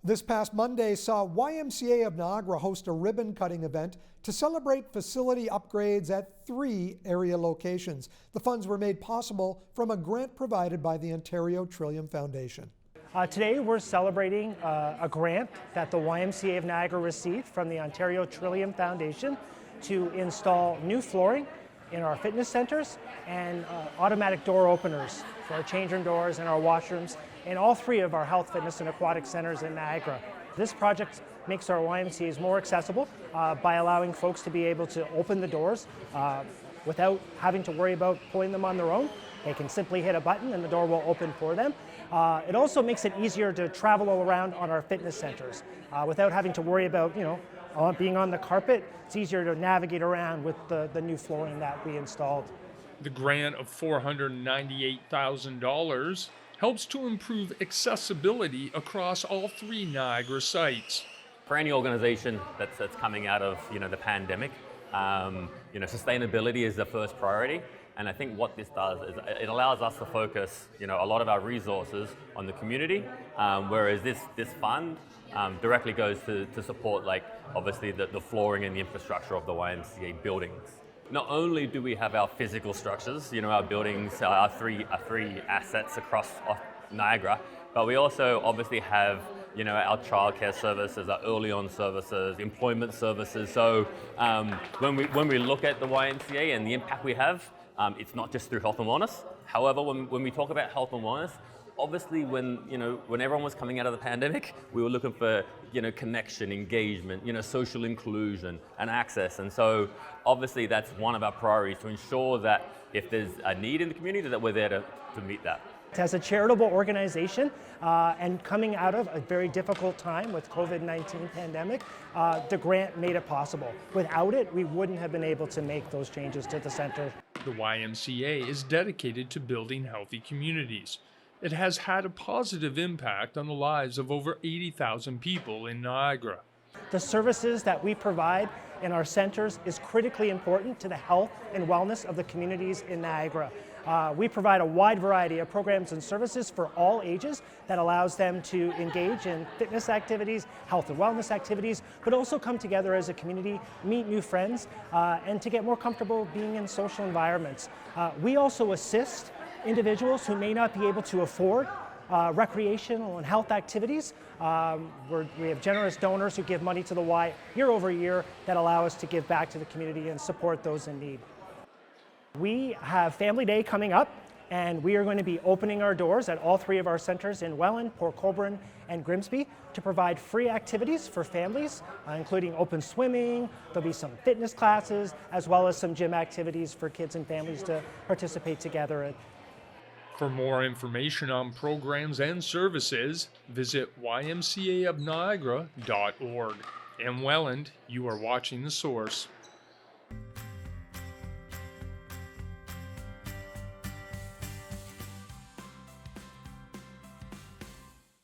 This past Monday saw YMCA of Niagara host a ribbon-cutting event to celebrate facility upgrades at 3 area locations. The funds were made possible from a grant provided by the Ontario Trillium Foundation. Today we're celebrating a grant that the YMCA of Niagara received from the Ontario Trillium Foundation to install new flooring in our fitness centers and automatic door openers for our change room doors and our washrooms in all 3 of our health, fitness, and aquatic centers in Niagara. This project makes our YMCAs more accessible by allowing folks to be able to open the doors without having to worry about pulling them on their own. They can simply hit a button and the door will open for them. It also makes it easier to travel all around on our fitness centers without having to worry about, being on the carpet. It's easier to navigate around with the new flooring that we installed. The grant of $498,000 helps to improve accessibility across all 3 Niagara sites. For any organization that's coming out of the pandemic, sustainability is the first priority. And I think what this does is it allows us to focus a lot of our resources on the community, whereas this fund directly goes to support obviously the flooring and the infrastructure of the YMCA buildings. Not only do we have our physical structures, our buildings, our three assets across Niagara, but we also obviously have our childcare services, our early on services, employment services. So when we look at the YMCA and the impact we have, it's not just through health and wellness. However, when we talk about health and wellness, obviously when everyone was coming out of the pandemic, we were looking for connection, engagement, social inclusion and access. And so obviously that's one of our priorities, to ensure that if there's a need in the community, that we're there to meet that. As a charitable organization and coming out of a very difficult time with COVID-19 pandemic, the grant made it possible. Without it, we wouldn't have been able to make those changes to the center. The YMCA is dedicated to building healthy communities. It has had a positive impact on the lives of over 80,000 people in Niagara. The services that we provide in our centers is critically important to the health and wellness of the communities in Niagara. We provide a wide variety of programs and services for all ages that allows them to engage in fitness activities, health and wellness activities, but also come together as a community, meet new friends, and to get more comfortable being in social environments. We also assist individuals who may not be able to afford recreational and health activities. We have generous donors who give money to the Y year over year that allow us to give back to the community and support those in need. We have Family Day coming up, and we are going to be opening our doors at all 3 of our centers in Welland, Port Colborne, and Grimsby to provide free activities for families, including open swimming. There'll be some fitness classes, as well as some gym activities for kids and families to participate together in. For more information on programs and services, visit ymcaofniagara.org. In Welland, you are watching The Source.